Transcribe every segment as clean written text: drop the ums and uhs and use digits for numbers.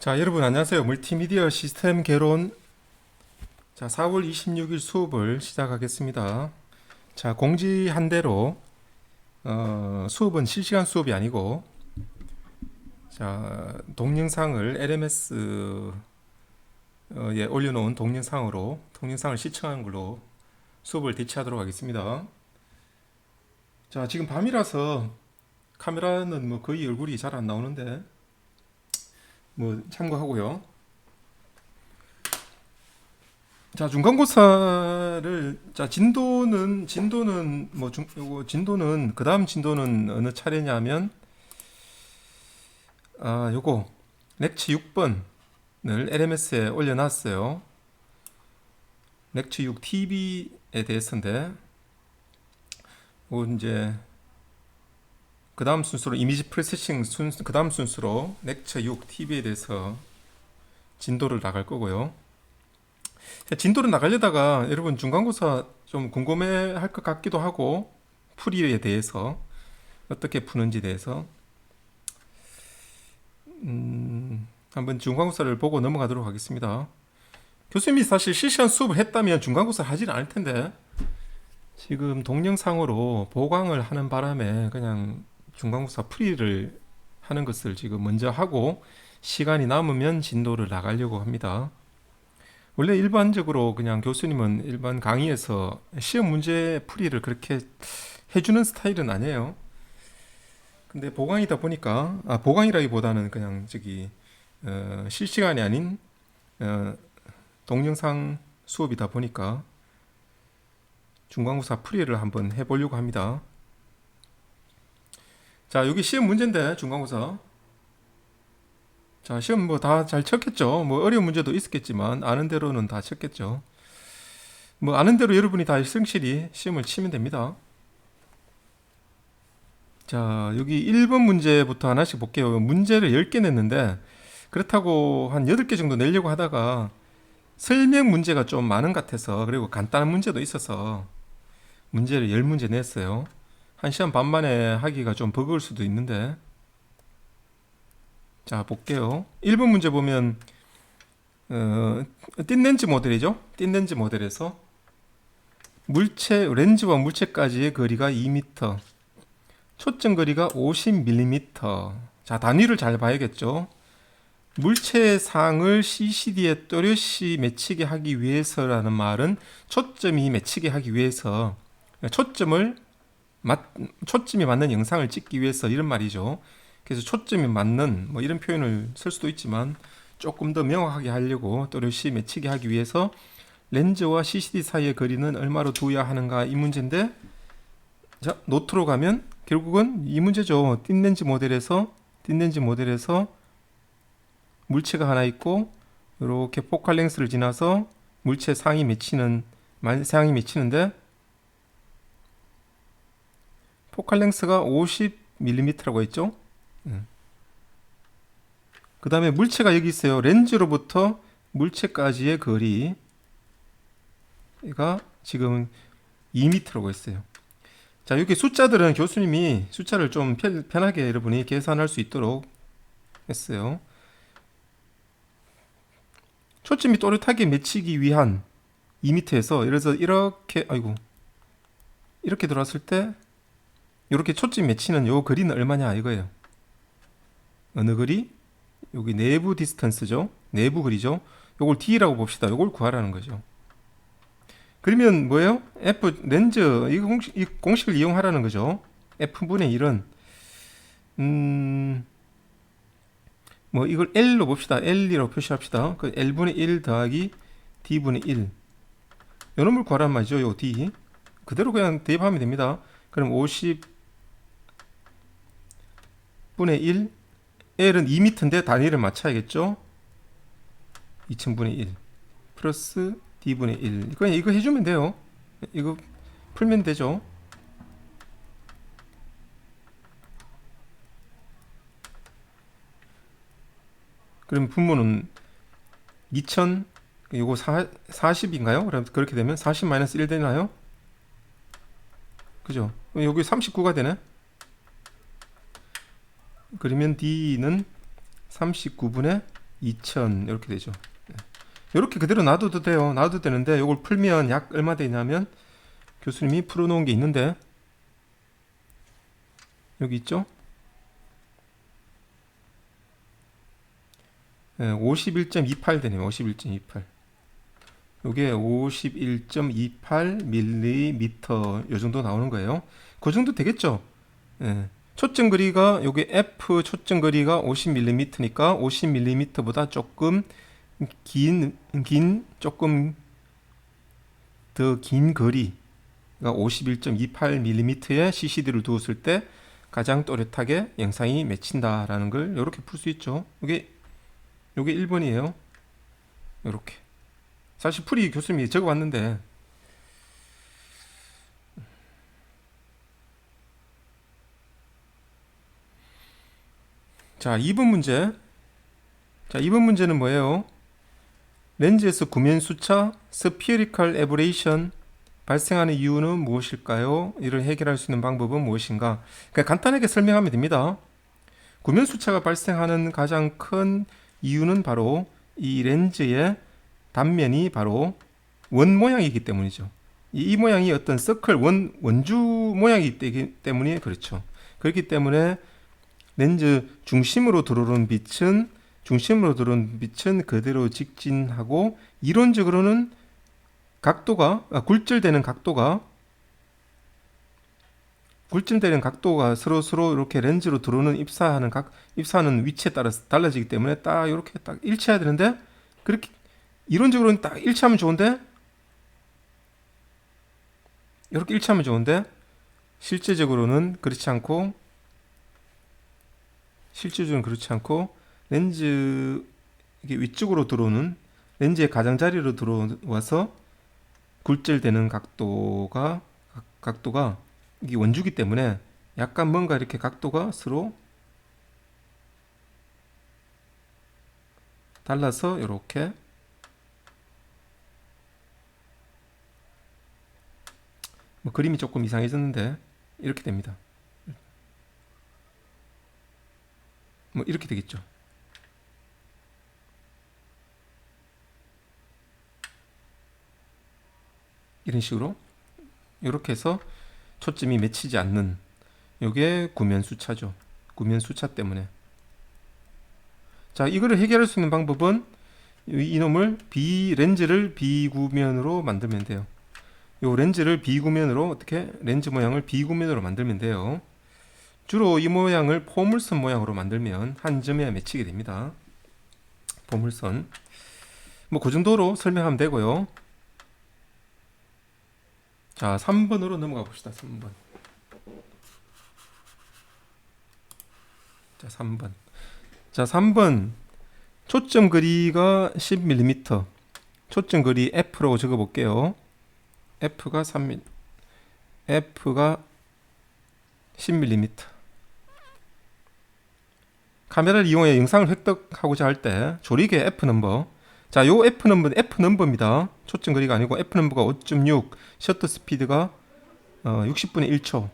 자, 여러분 안녕하세요. 멀티미디어 시스템 개론 4월 26일 수업을 시작하겠습니다. 자, 공지한 대로 수업은 실시간 수업이 아니고 동영상을 LMS에 올려놓은 동영상을 시청하는 걸로 수업을 대체하도록 하겠습니다. 자, 지금 밤이라서 카메라는 뭐 거의 얼굴이 잘 안 나오는데 뭐 참고하고요. 자, 중간고사를 진도는 요거 진도는 그다음 진도는 어느 차례냐면 요거 렉처 6번을 LMS에 올려놨어요. 렉처 6 TV에 대해서인데 이제 그다음 순서로 이미지 프로세싱 그다음 순서로 렉처 6 TV에 대해서 진도를 나갈 거고요. 진도를 나가려다가 여러분 중간고사 좀 궁금해 할 것 같기도 하고 풀이에 대해서 어떻게 푸는지 대해서 한번 중간고사를 보고 넘어가도록 하겠습니다. 교수님이 사실 실시간 수업을 했다면 중간고사를 하지는 않을 텐데 지금 동영상으로 보강을 하는 바람에 그냥 중간고사 풀이를 하는 것을 지금 먼저 하고 시간이 남으면 진도를 나가려고 합니다. 원래 일반적으로 그냥 교수님은 일반 강의에서 시험 문제 풀이를 그렇게 해주는 스타일은 아니에요. 근데 보강이다 보니까 보강이라기보다는 그냥 실시간이 아닌 동영상 수업이다 보니까 중간고사 풀이를 한번 해보려고 합니다. 자, 여기 시험 문제인데 중간고사. 자, 시험 뭐 다 잘 쳤겠죠. 뭐 어려운 문제도 있었겠지만 아는 대로는 다 쳤겠죠. 뭐 아는 대로 여러분이 다 성실히 시험을 치면 됩니다. 자, 여기 1번 문제부터 하나씩 볼게요. 문제를 10개 냈는데 그렇다고 한 8개 정도 내려고 하다가 설명 문제가 좀 많은 것 같아서 그리고 간단한 문제도 있어서 문제를 10문제 냈어요. 1시간 반 만에 하기가 좀 버거울 수도 있는데 자, 볼게요. 1번 문제 보면 띵렌즈 모델이죠. 띵렌즈 모델에서 렌즈와 물체까지의 거리가 2m, 초점 거리가 50mm. 자, 단위를 잘 봐야겠죠. 물체의 상을 CCD에 또렷이 맺히게 하기 위해서라는 말은 초점이 맺히게 하기 위해서 초점이 맞는 영상을 찍기 위해서 이런 말이죠. 그래서 초점이 맞는 뭐 이런 표현을 쓸 수도 있지만 조금 더 명확하게 하려고 또렷이 맺히게 하기 위해서 렌즈와 CCD 사이의 거리는 얼마로 두어야 하는가 이 문제인데 자, 노트로 가면 결국은 이 문제죠. 띵렌즈 모델에서 물체가 하나 있고 이렇게 포칼 랭스를 지나서 물체 상이 맺히는데 포칼 랭스가 50mm라고 했죠. 그 다음에 물체가 여기 있어요. 렌즈로부터 물체까지의 거리가 지금 2m라고 했어요. 자, 여기 숫자들은 교수님이 숫자를 좀 편하게 여러분이 계산할 수 있도록 했어요. 초점이 또렷하게 맺히기 위한 2m에서 그래서 이렇게 들어왔을 때 이렇게 초점이 맺히는 요 거리는 얼마냐 이거예요. 어느 거리? 여기 내부 디스턴스죠. 내부 거리죠. 요걸 D라고 봅시다. 요걸 구하라는 거죠. 그러면 뭐예요? F 렌즈 이 공식을 이용하라는 거죠. F분의 1은 뭐 이걸 L로 봅시다. L이라고 표시합시다. 그 L분의 1 더하기 D분의 1 요 놈을 구하란 말이죠. 요 D 그대로 그냥 대입하면 됩니다. 그럼 50분의 1 L은 2m인데 단위를 맞춰야겠죠. 2000분의 1 플러스 D분의 1 그냥 이거 해주면 돼요. 이거 풀면 되죠. 그럼 분모는 2000 이거 40인가요? 그럼 그렇게 되면 40-1 되나요? 그죠? 여기 39가 되네. 그러면 D는 39분의 2000 이렇게 되죠. 이렇게 그대로 놔둬도 돼요. 놔둬도 되는데 이걸 풀면 약 얼마 되냐면 교수님이 풀어놓은 게 있는데 여기 있죠. 51.28 되네요. 51.28. 이게 51.28mm 요 정도 나오는 거예요. 그 정도 되겠죠. 예. 초점 거리가 여기 F 초점 거리가 50mm니까 50mm보다 조금 조금 더 긴 거리가 51.28mm의 CCD를 두었을 때 가장 또렷하게 영상이 맺힌다라는 걸 이렇게 풀 수 있죠. 요게 1번이에요. 이렇게. 사실 풀이 교수님이 적어봤는데 자, 2번 문제. 자, 2번 문제는 뭐예요? 렌즈에서 구면 수차 spherical aberration 발생하는 이유는 무엇일까요? 이를 해결할 수 있는 방법은 무엇인가? 그러니까 간단하게 설명하면 됩니다. 구면 수차가 발생하는 가장 큰 이유는 바로 이 렌즈의 단면이 바로 원 모양이기 때문이죠. 이 모양이 어떤 서클 원주 모양이기 때문에 그렇죠. 그렇기 때문에 렌즈 중심으로 들어오는 빛은 그대로 직진하고 이론적으로는 굴절되는 각도가 서로 이렇게 렌즈로 들어오는 입사하는 위치에 따라서 달라지기 때문에 딱 이렇게 딱 일치해야 되는데 그렇게 이론적으로는 딱 일치하면 좋은데 이렇게 일치하면 좋은데 실제적으로는 그렇지 않고 렌즈 이게 위쪽으로 들어오는 렌즈의 가장자리로 들어와서 굴절되는 각도가 이게 원주기 때문에 약간 뭔가 이렇게 각도가 서로 달라서 이렇게 뭐 그림이 조금 이상해졌는데 이렇게 됩니다. 뭐 이렇게 되겠죠. 이런 식으로 이렇게 해서 초점이 맺히지 않는 요게 구면수차죠. 구면수차 때문에. 자, 이거를 해결할 수 있는 방법은 이놈을 렌즈를 비구면으로 만들면 돼요. 요 렌즈를 비구면으로 어떻게 렌즈 모양을 비구면으로 만들면 돼요. 주로 이 모양을 포물선 모양으로 만들면 한 점에 맺히게 됩니다. 포물선. 뭐 그 정도로 설명하면 되고요. 자, 3번으로 넘어가 봅시다. 3번. 자, 3번. 자, 3번. 초점 거리가 10mm. 초점 거리 F라고 적어 볼게요. F가 10mm. 카메라를 이용해 영상을 획득하고자 할 때 조리개 F넘버. 자, 요 F넘버는 F넘버입니다. 초점 거리가 아니고 F넘버가 5.6, 셔터 스피드가 60분의 1초.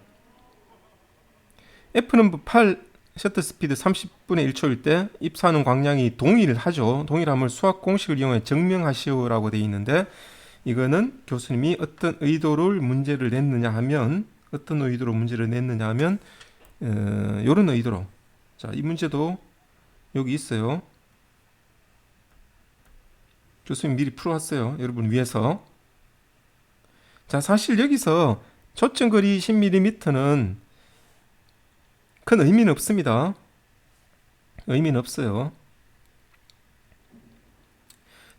F넘버 8, 셔터 스피드 30분의 1초일 때 입사하는 광량이 동일하죠. 동일함을 수학 공식을 이용해 증명하시오라고 되어 있는데 이거는 교수님이 어떤 의도로 문제를 냈느냐 하면 요런 의도로. 자, 이 문제도 여기 있어요. 교수님 미리 풀어왔어요. 여러분 위해서. 자, 사실 여기서 초점거리 10mm는 큰 의미는 없습니다. 의미는 없어요.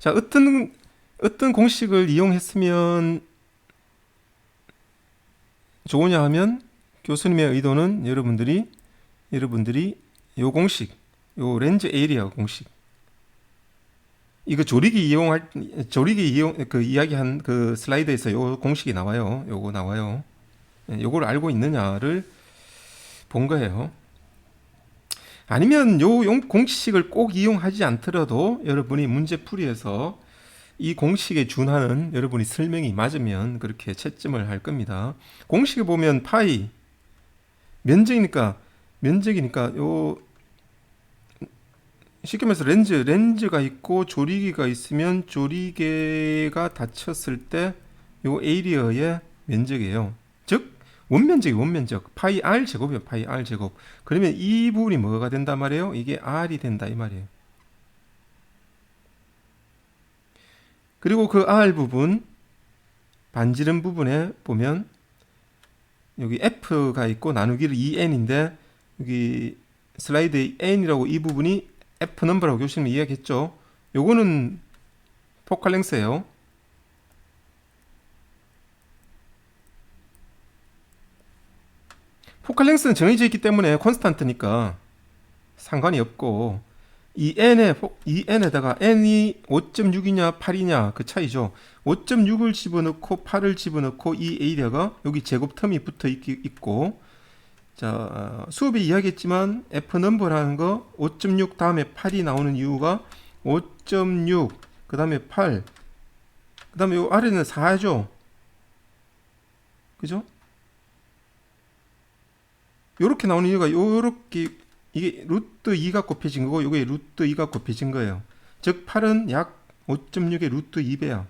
자, 어떤 공식을 이용했으면 좋으냐 하면 교수님의 의도는 여러분들이 요 공식, 요 렌즈 에리어 공식, 이거 조리기 이야기한 그 슬라이드에서 요 공식이 나와요. 요거 나와요. 요걸 알고 있느냐를 본 거예요. 아니면 요 공식을 꼭 이용하지 않더라도 여러분이 문제풀이에서 이 공식에 준하는 여러분이 설명이 맞으면 그렇게 채점을 할 겁니다. 공식에 보면 파이 면적이니까 요 쉽게 말해서 렌즈가 있고 조리개가 있으면 조리개가 닫혔을 때 요 에리어의 면적이에요. 즉 원면적 파이 r 제곱이에요. 파이 r 제곱. 그러면 이 부분이 뭐가 된단 말이에요? 이게 r이 된다 이 말이에요. 그리고 그 r 부분 반지름 부분에 보면 여기 f가 있고 나누기를 2n인데 여기 슬라이드 n이라고 이 부분이 f 넘버라고 교수님이 이야기했죠. 요거는 포칼 랭스예요. 포칼 랭스는 정해져 있기 때문에 콘스탄트니까 상관이 없고 이 n에다가 n이 5.6이냐 8이냐 그 차이죠. 5.6을 집어넣고 8을 집어넣고 이 에리어가 여기 제곱 텀이 붙어 있고 자 수업에 이야기했지만 f 넘버라는 거 5.6 다음에 8이 나오는 이유가 5.6 그 다음에 8 그 다음에 요 아래는 4죠. 그죠? 요렇게 나오는 이유가 요렇게 이게 루트 2가 곱해진 거고 요게 루트 2가 곱해진 거예요. 즉 8은 약 5.6의 루트 2배야.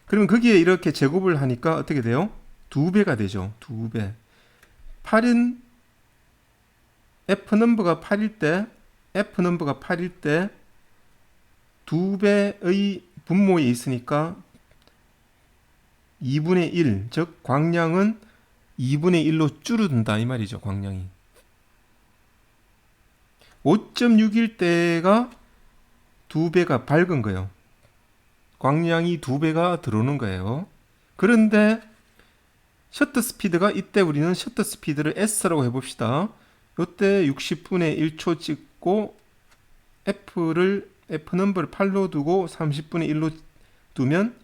그러면 거기에 이렇게 제곱을 하니까 어떻게 돼요? 2배가 되죠. 2배. 8은 F넘버가 8일 때 2배의 분모에 있으니까 2분의 1, 즉 광량은 2분의 1로 줄어든다 이 말이죠. 광량이 5.6일 때가 2배가 밝은 거예요. 광량이 2배가 들어오는 거예요. 그런데 셔터 스피드가 이때 우리는 셔터 스피드를 S라고 해봅시다. 이때 60분의 1초 찍고 F 넘버를 8로 두고 30분의 1로 두면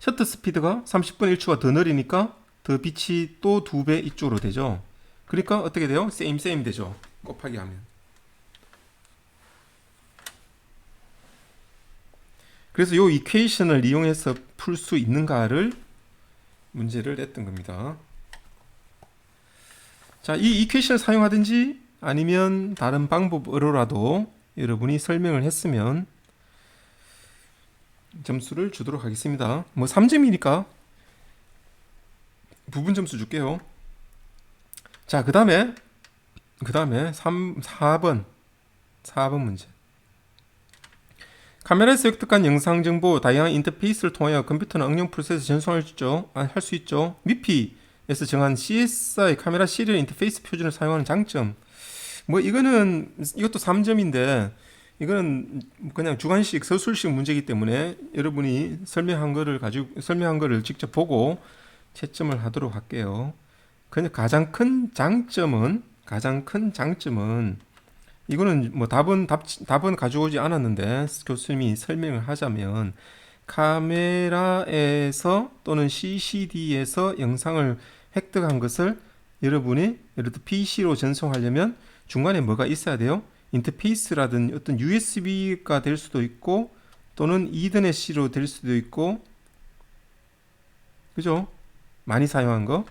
셔터 스피드가 30분의 1초가 더 느리니까 더 빛이 또 2배 이쪽으로 되죠. 그러니까 어떻게 돼요? same 되죠. 곱하기 하면. 그래서 이 이퀘이션을 이용해서 풀 수 있는가를 문제를 냈던 겁니다. 자, 이 이퀘이션을 사용하든지 아니면 다른 방법으로라도 여러분이 설명을 했으면 점수를 주도록 하겠습니다. 뭐 3점이니까 부분 점수 줄게요. 자, 그 다음에 4번 문제. 카메라에서 획득한 영상 정보 다양한 인터페이스를 통하여 컴퓨터는 응용 프로세스 전송할 수 있죠. 미피에서 정한 CSI 카메라 시리얼 인터페이스 표준을 사용하는 장점. 뭐 이것도 3점인데 이거는 그냥 주관식 서술식 문제이기 때문에 여러분이 설명한 거를 직접 보고 채점을 하도록 할게요. 그냥 가장 큰 장점은 이거는 뭐 답은 가져오지 않았는데 교수님이 설명을 하자면 카메라에서 또는 CCD에서 영상을 획득한 것을 여러분이 예를 들어 PC로 전송하려면 중간에 뭐가 있어야 돼요? 인터페이스라든 어떤 USB가 될 수도 있고 또는 이더넷C로 될 수도 있고 그죠? 많이 사용한 거.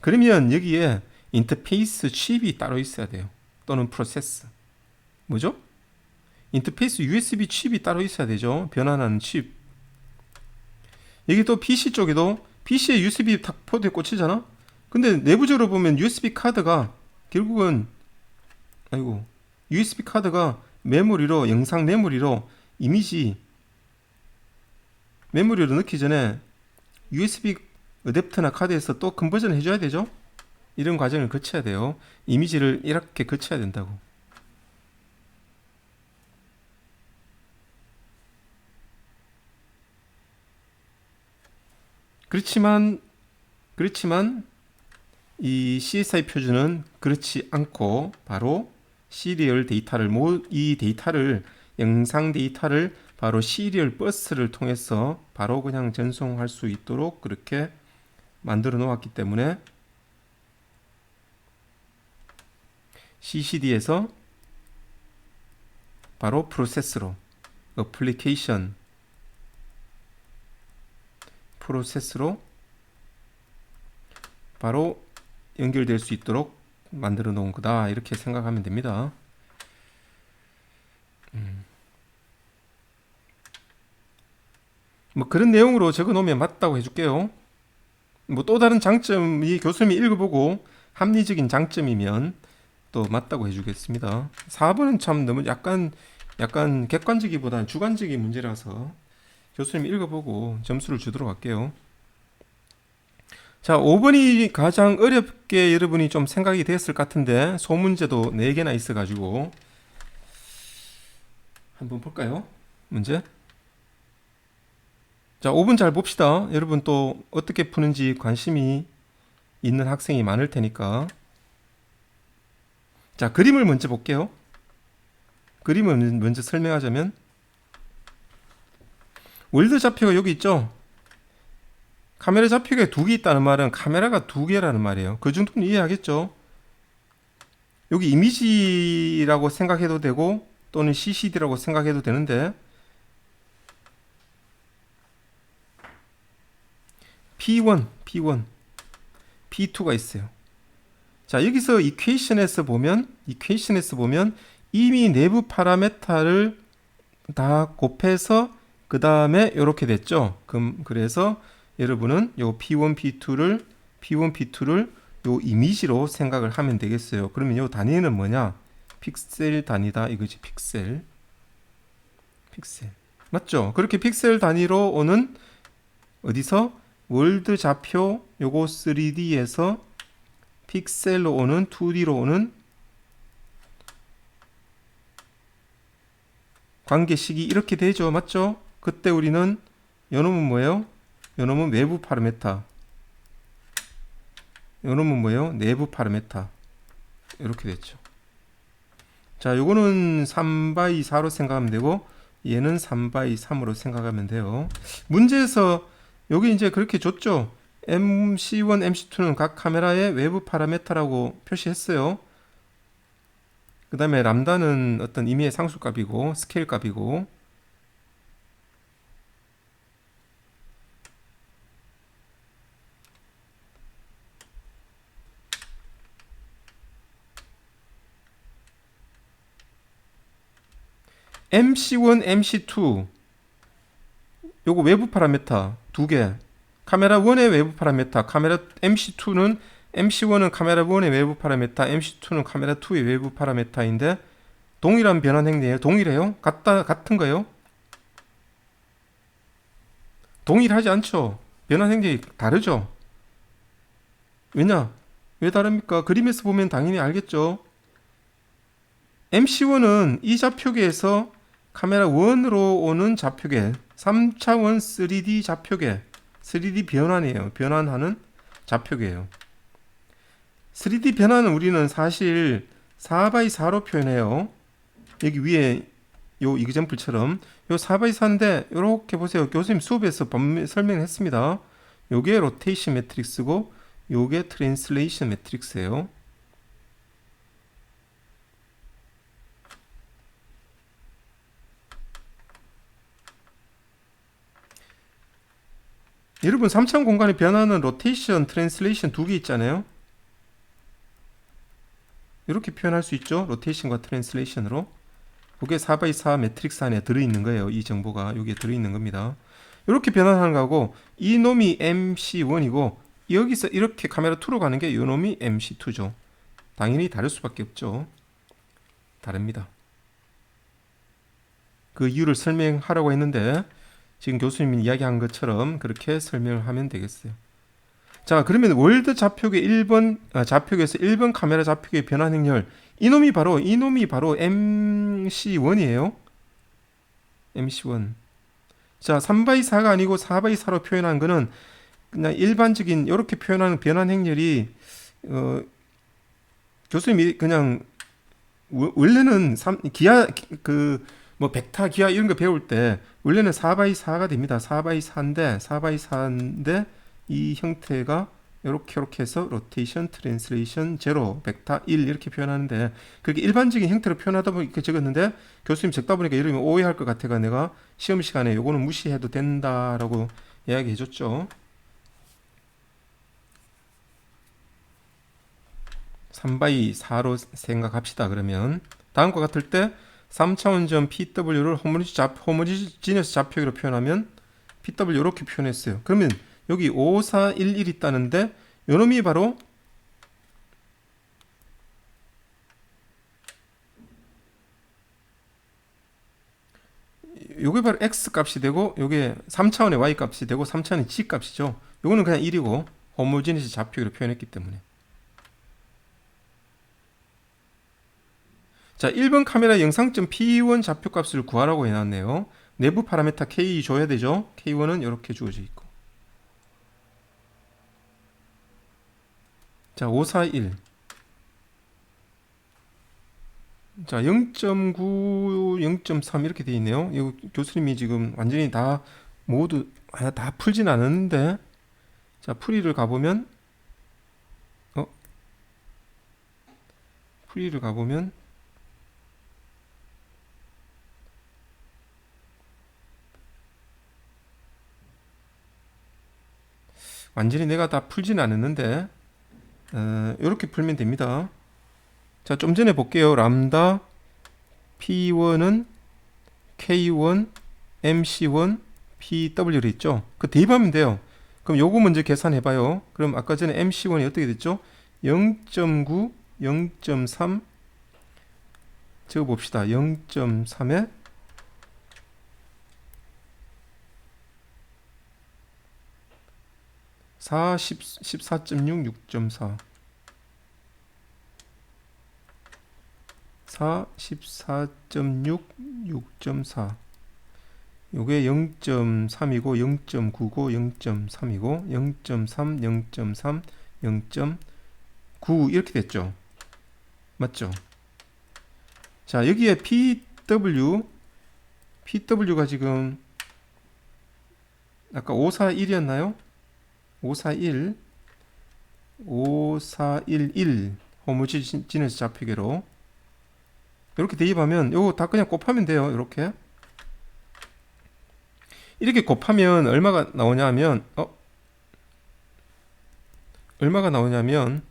그러면 여기에 인터페이스 칩이 따로 있어야 돼요. 또는 프로세스. 뭐죠? 인터페이스 USB 칩이 따로 있어야 되죠. 변환하는 칩. 여기 또 PC 쪽에도 PC에 USB 포드에 꽂히잖아? 근데 내부적으로 보면 USB 카드가 결국은 USB 카드가 메모리로 영상 메모리로 이미지 메모리로 넣기 전에 USB 어댑터나 카드에서 또 컨버전을 해줘야 되죠. 이런 과정을 거쳐야 돼요. 이미지를 이렇게 거쳐야 된다고. 그렇지만 이 CSI 표준은 그렇지 않고 바로 시리얼 데이터를 영상 데이터를 바로 시리얼 버스를 통해서 바로 그냥 전송할 수 있도록 그렇게 만들어 놓았기 때문에 CCD에서 바로 프로세스로 프로세스로 바로 연결될 수 있도록 만들어 놓은 거다 이렇게 생각하면 됩니다. 뭐 그런 내용으로 적어 놓으면 맞다고 해줄게요. 뭐 또 다른 장점이 교수님이 읽어보고 합리적인 장점이면 또 맞다고 해주겠습니다. 4번은 참 너무 약간 객관적이보다는 주관적인 문제라서 교수님 읽어보고 점수를 주도록 할게요. 자, 5번이 가장 어렵게 여러분이 좀 생각이 됐을 것 같은데 소문제도 4개나 있어가지고 한번 볼까요? 문제. 자, 5번 잘 봅시다. 여러분 또 어떻게 푸는지 관심이 있는 학생이 많을 테니까. 자, 그림을 먼저 볼게요. 그림을 먼저 설명하자면 월드 좌표가 여기 있죠. 카메라 좌표가 2개 있다는 말은 카메라가 2개라는 말이에요. 그 정도는 이해하겠죠. 여기 이미지라고 생각해도 되고 또는 CCD라고 생각해도 되는데 P1, P2가 있어요. 자, 여기서 이퀘이션에서 보면 이미 내부 파라메타를 다 곱해서 그 다음에 이렇게 됐죠. 그래서 여러분은 요 P1, P2를 요 이미지로 생각을 하면 되겠어요. 그러면 요 단위는 뭐냐? 픽셀 단위다 이거지. 픽셀. 맞죠? 그렇게 픽셀 단위로 오는 어디서? 월드 좌표 요거 3D에서 픽셀로 오는 2D로 오는 관계식이 이렇게 되죠. 맞죠? 그때 우리는 요놈은 뭐예요? 요놈은 외부 파라메타. 요놈은 뭐예요? 내부 파라메타. 이렇게 됐죠. 자, 요거는 3x4로 생각하면 되고 얘는 3x3으로 생각하면 돼요. 문제에서 여기 이제 그렇게 줬죠. MC1, MC2는 각 카메라의 외부 파라메타라고 표시했어요. 그 다음에 람다는 어떤 임의의 상수값이고 스케일 값이고 MC1, MC2 요거 외부 파라메타 2개 카메라 1의 외부 파라메타 카메라 MC1은 카메라 1의 외부 파라메타 MC2는 카메라 2의 외부 파라메타인데 동일한 변환 행위예요. 동일해요? 같은 거예요? 동일하지 않죠. 변환 행위 다르죠. 왜 다릅니까? 그림에서 보면 당연히 알겠죠. MC1은 이 좌표계에서 카메라 1으로 오는 좌표계 3차원 3D 좌표계 3D 변환이에요. 변환하는 좌표계예요. 3D 변환은 우리는 사실 4x4로 표현해요. 여기 위에 요 이그젬플처럼 요 4x4인데 요렇게 보세요. 교수님 수업에서 설명했습니다. 요게 로테이션 매트릭스고 요게 트랜슬레이션 매트릭스예요. 여러분 3차원 공간의 변화는 로테이션, 트랜슬레이션 2개 있잖아요. 이렇게 표현할 수 있죠. 로테이션과 트랜슬레이션으로. 그게 4x4 매트릭스 안에 들어있는 거예요. 이 정보가 여기에 들어있는 겁니다. 이렇게 변환하는 거고 이 놈이 MC1이고 여기서 이렇게 카메라 2로 가는 게 이 놈이 MC2죠. 당연히 다를 수밖에 없죠. 다릅니다. 그 이유를 설명하라고 했는데 지금 교수님이 이야기한 것처럼 그렇게 설명을 하면 되겠어요. 자, 그러면 월드 좌표계 1번 좌표계에서 1번 카메라 좌표계 변환 행렬 이놈이 바로 MC1이에요. MC1. 자, 3x4가 아니고 4x4로 표현한 거는 그냥 일반적인 이렇게 표현하는 변환 행렬이 교수님이 그냥 원래는 기하 뭐 벡터 기하 이런 거 배울 때 원래는 4x4가 됩니다. 4x4인데 이 형태가 이렇게 해서 로테이션, 트랜슬레이션, 제로, 벡터 1 이렇게 표현하는데 그렇게 일반적인 형태로 표현하다 보니까 적었는데 교수님 적다 보니까 이러면 오해할 것 같아가 내가 시험 시간에 요거는 무시해도 된다라고 이야기해 줬죠. 3x4로 생각합시다. 그러면 다음과 같을 때 3차원점 PW를 호모지니어스 좌표기로 표현하면 PW 이렇게 표현했어요. 그러면 여기 5, 4, 1, 1 있다는데 요놈이 바로 요게 바로 x 값이 되고 요게 3차원의 y 값이 되고 3차원의 g 값이죠. 요거는 그냥 1이고 호모지니스 좌표기로 표현했기 때문에. 자, 1번 카메라 영상점 P1 좌표값을 구하라고 해놨네요. 내부 파라메타 K 줘야 되죠. K1은 이렇게 주어져 있고. 자, 5, 4, 1. 자, 0.9, 0.3 이렇게 돼 있네요. 이거 교수님이 지금 완전히 다 모두 다 풀진 않았는데, 자, 풀이를 가보면, 풀이를 가보면, 완전히 내가 다 풀진 않았는데, 이렇게 풀면 됩니다. 자, 좀 전에 볼게요. 람다 P1은 K1, MC1, PW를 있죠. 그 대입하면 돼요. 그럼 요거 먼저 계산해봐요. 그럼 아까 전에 MC1이 어떻게 됐죠? 0.9, 0.3 적어봅시다. 0.3에 4, 14.6, 6.4 4, 14.6, 6.4 요게 0.3이고 0.9고 0.3이고 0.3, 0.3, 0.9 이렇게 됐죠. 맞죠? 자, 여기에 PW가 지금 아까 541이었나요? 541 5411 호모지니스 좌표계로 이렇게 대입하면 요거 다 그냥 곱하면 돼요. 이렇게 곱하면 얼마가 나오냐면 얼마가 나오냐면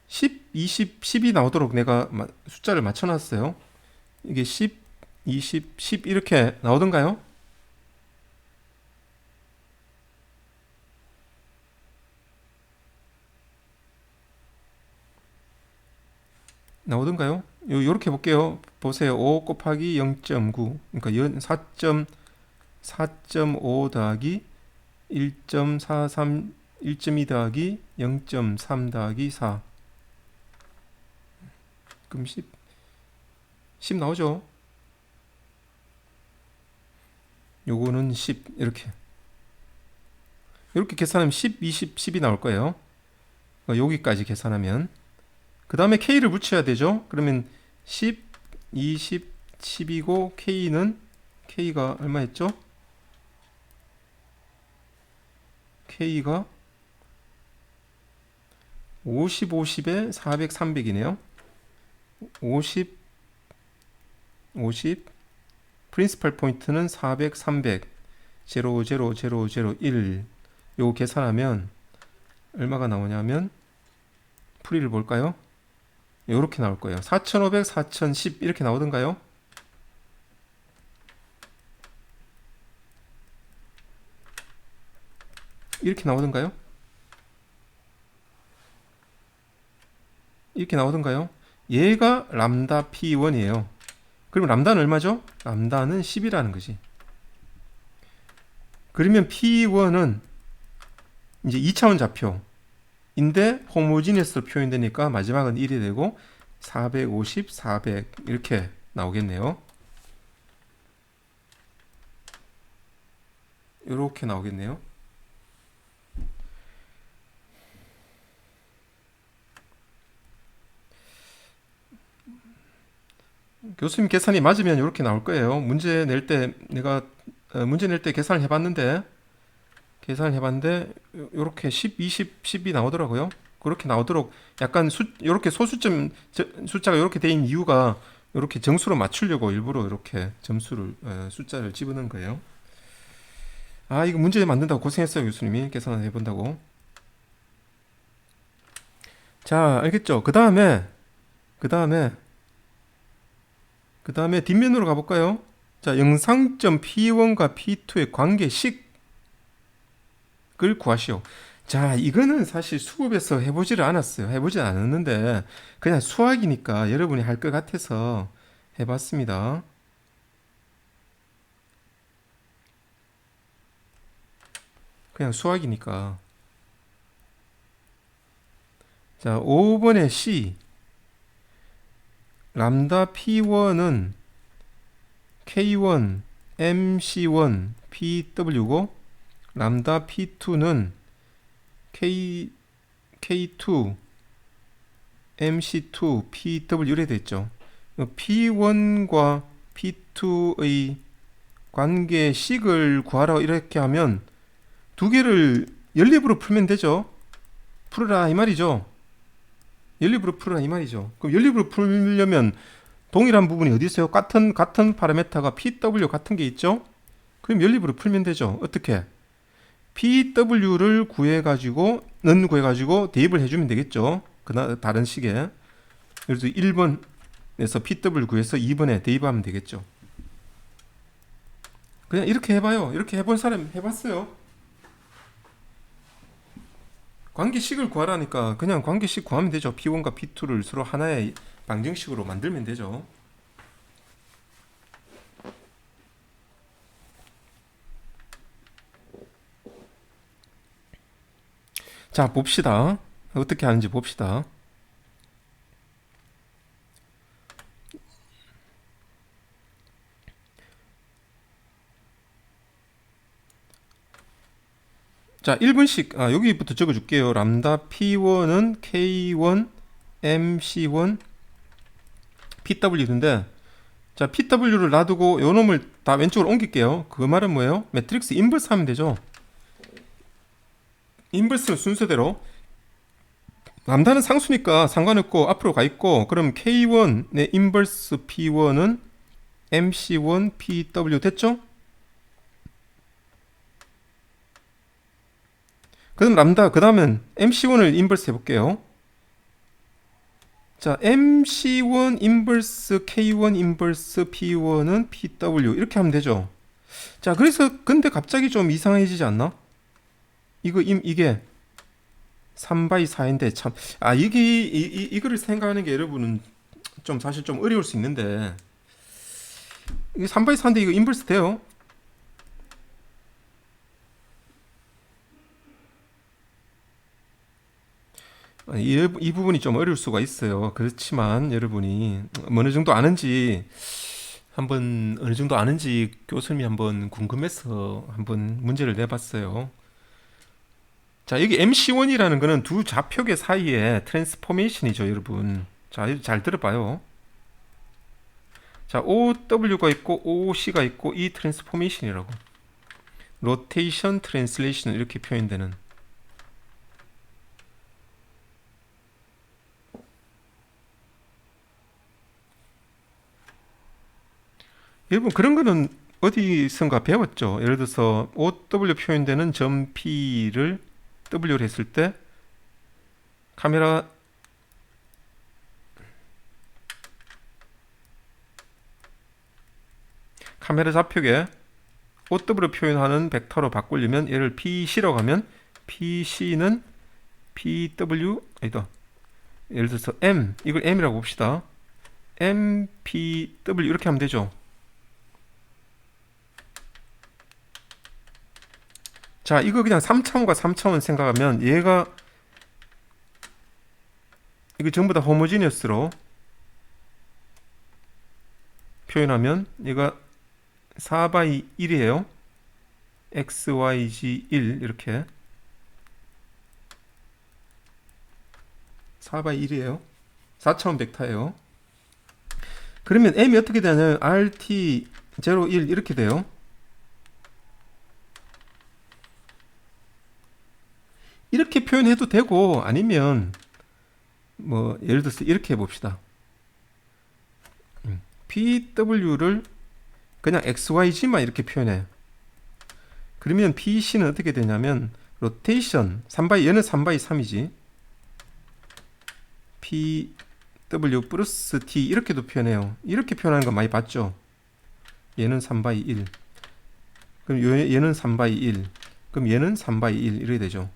10, 20, 10이 나오도록 내가 숫자를 맞춰놨어요. 이게 10, 20, 10 이렇게 나오던가요? 나오던가요? 요렇게 볼게요. 보세요. 5 곱하기 0.9 그러니까 4.5 더하기 1.43 1.2 더하기 0.3 더하기 4 그럼 10 나오죠. 요거는 10 이렇게 계산하면 10, 20, 10이 나올 거예요. 여기까지 계산하면 그 다음에 K를 붙여야 되죠. 그러면 10, 20, 10이고 K가 얼마였죠? K가 50, 50에 400, 300이네요. 50, 50 프린시펄 포인트는 400, 300 0, 0, 0, 0, 1 요거 계산하면 얼마가 나오냐면 풀이를 볼까요? 이렇게 나올 거예요. 4500, 4010 이렇게 나오던가요? 이렇게 나오던가요? 이렇게 나오던가요? 얘가 람다 P1이에요. 그럼 람다는 얼마죠? 람다는 10이라는 거지. 그러면 P1은 이제 2차원 좌표인데 호모지니스로 표현되니까 마지막은 1이 되고 450, 400 이렇게 나오겠네요. 이렇게 나오겠네요. 교수님 계산이 맞으면 이렇게 나올 거예요. 문제 낼 때 계산을 해봤는데 이렇게 10, 20, 10이 나오더라고요. 그렇게 나오도록 약간 이렇게 소수점 숫자가 이렇게 돼 있는 이유가 이렇게 정수로 맞추려고 일부러 이렇게 숫자를 집어넣은 거예요. 아, 이거 문제 만든다고 고생했어요. 교수님이 계산을 해본다고. 자, 알겠죠? 그 다음에 뒷면으로 가볼까요? 자, 영상점 P1과 P2의 관계식을 구하시오. 자, 이거는 사실 수급에서 해보지를 않았어요. 해보지 않았는데 그냥 수학이니까 여러분이 할 것 같아서 해봤습니다. 그냥 수학이니까. 자, 5번의 C. 람다 P1은 K1, MC1, PW고 람다 P2는 K2, MC2, PW 이렇게 됐죠. P1과 P2의 관계식을 구하라 이렇게 하면 두 개를 연립으로 풀면 되죠. 풀어라 이 말이죠. 연립으로 풀어라 이 말이죠. 그럼 연립으로 풀려면 동일한 부분이 어디 있어요? 같은 파라메타가 PW 같은 게 있죠? 그럼 연립으로 풀면 되죠. 어떻게? PW를 구해가지고 대입을 해주면 되겠죠. 다른 식에. 그래서 1번에서 PW 구해서 2번에 대입하면 되겠죠. 그냥 이렇게 해봐요. 이렇게 해본 사람 해봤어요. 관계식을 구하라니까 그냥 관계식 구하면 되죠. P1과 P2를 서로 하나의 방정식으로 만들면 되죠. 자, 봅시다. 어떻게 하는지 봅시다. 자, 1분씩 여기부터 적어줄게요. 람다 P1은 K1, MC1, PW인데 자, PW를 놔두고 요 놈을 다 왼쪽으로 옮길게요. 그 말은 뭐예요? 매트릭스 인버스 하면 되죠. 인버스는 순서대로 람다는 상수니까 상관없고 앞으로 가 있고 그럼 K1의 인버스 P1은 MC1 PW 됐죠? 그럼 람다 그 다음엔 MC1을 인버스 해볼게요. 자, MC1 인버스 K1 인버스 P1은 PW 이렇게 하면 되죠. 자, 그래서 근데 갑자기 좀 이상해지지 않나? 이게 3x4인데 참 이거를 생각하는 게 여러분은 좀 사실 좀 어려울 수 있는데 이게 3x4인데 이거 인버스 돼요? 이 부분이 좀 어려울 수가 있어요. 그렇지만 여러분이 어느 정도 아는지 교수님이 한번 궁금해서 한번 문제를 내봤어요. 자, 여기 MC1이라는 거는 두 좌표계 사이에 트랜스포메이션이죠, 여러분. 자, 잘 들어봐요. 자, OW가 있고 OC가 있고 이 트랜스포메이션이라고. 로테이션 트랜슬레이션 이렇게 표현되는. 여러분 그런 거는 어디선가 배웠죠. 예를 들어서 OW 표현되는 점 P를 W를 했을 때 카메라 좌표계 OW로 표현하는 벡터로 바꾸려면 얘를 PC라고 하면 PC는 PW 아니다. 예를 들어서 M 이걸 M이라고 봅시다. MPW 이렇게 하면 되죠. 자, 이거 그냥 3차원과 3차원 생각하면 얘가 이거 전부 다 호모지니어스로 표현하면 얘가 4x 1이에요. x, y, g, 1 이렇게 4x 1이에요. 4차원 벡터예요. 그러면 m이 어떻게 되냐면 rt 0, 1 이렇게 돼요. 이렇게 표현해도 되고 아니면 뭐 예를 들어서 이렇게 해봅시다. PW를 그냥 XYG만 이렇게 표현해요. 그러면 PC는 어떻게 되냐면 로테이션 3x 얘는 3x3이지 PW 플러스 T 이렇게도 표현해요. 이렇게 표현하는 거 많이 봤죠. 얘는 3바이 1. 그럼 얘는 3바이 1. 그럼 얘는 3바이 1 이렇게 되죠.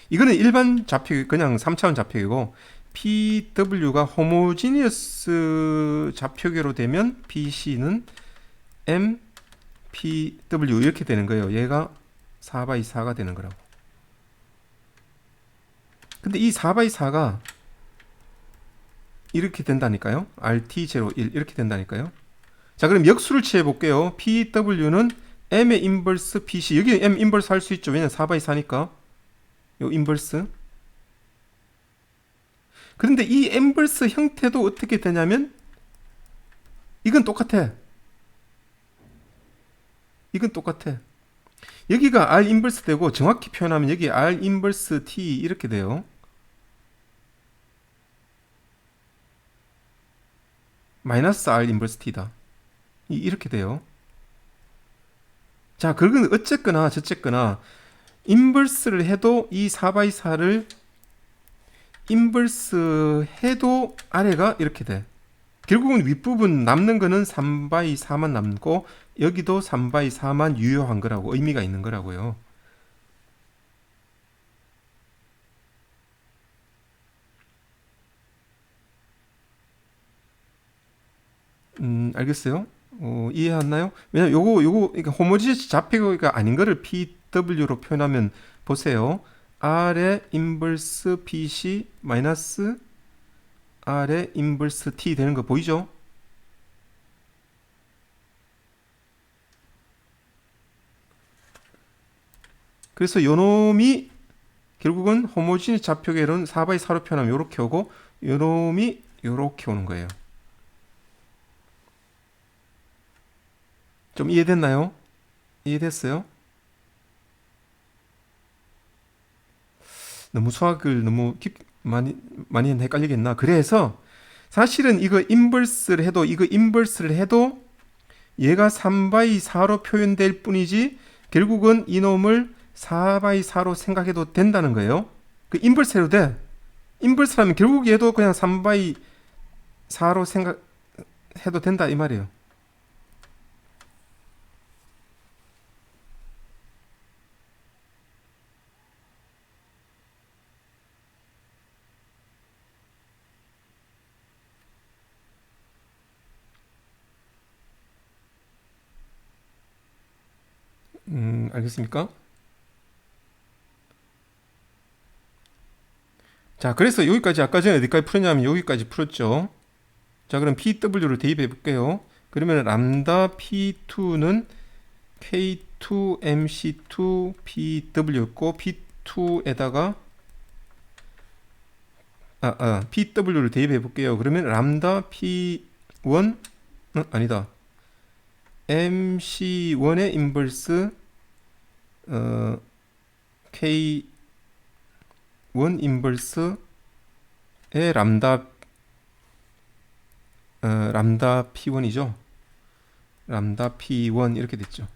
이거는 일반 좌표, 그냥 3차원 좌표이고 PW가 호모지니어스 좌표계로 되면 BC는 M, PW 이렇게 되는 거예요. 얘가 4바이 4가 되는 거라고. 근데 이 4바이 4가 이렇게 된다니까요. RT01 이렇게 된다니까요. 자, 그럼 역수를 취해 볼게요. PW는 M의 인버스 PC. 여기 M 인버스 할 수 있죠. 왜냐면 4바이 4니까. 요 인버스. 그런데 이 인버스 형태도 어떻게 되냐면 이건 똑같아. 이건 똑같아. 여기가 R 인버스 되고 정확히 표현하면 여기 R 인버스 T 이렇게 돼요. 마이너스 R 인버스 T다. 이렇게 돼요. 자, 그건 어쨌거나 저쨌거나 인버스를 해도 이 4바이 4를 인버스 해도 아래가 이렇게 돼. 결국은 윗부분 남는 거는 3바이 4만 남고 여기도 3바이 4만 유효한 거라고, 의미가 있는 거라고요. 알겠어요? 이해했나요? 왜냐면 요거 그러니까 호모지니스 좌표가 아닌 거를 PW로 표현하면 보세요. R의 인버스 PC 마이너스 R의 인버스 T 되는 거 보이죠? 그래서 요놈이 결국은 호모지니스 좌표계로는 4바이 4로 표현하면 요렇게 오고 요놈이 요렇게 오는 거예요. 좀 이해됐나요? 이해됐어요? 너무 수학을 너무 많이 헷갈리겠나? 그래서 사실은 이거 인버스를 해도 얘가 3바이 4로 표현될 뿐이지 결국은 이놈을 4바이 4로 생각해도 된다는 거예요. 그 인버스 해도 돼. 인버스라면 결국 얘도 그냥 3바이 4로 생각해도 된다 이 말이에요. 알겠습니까? 자, 그래서 여기까지 아까 전에 어디까지 풀었냐면 여기까지 풀었죠. 자, 그럼 PW를 대입해 볼게요. 그러면 람다 P2는 K2MC2 PW였고 P2에다가 PW를 대입해 볼게요. 그러면 람다 P1 아니다. MC1의 인버스 K1 인버스의 람다 P1이죠. 람다 P1 이렇게 됐죠.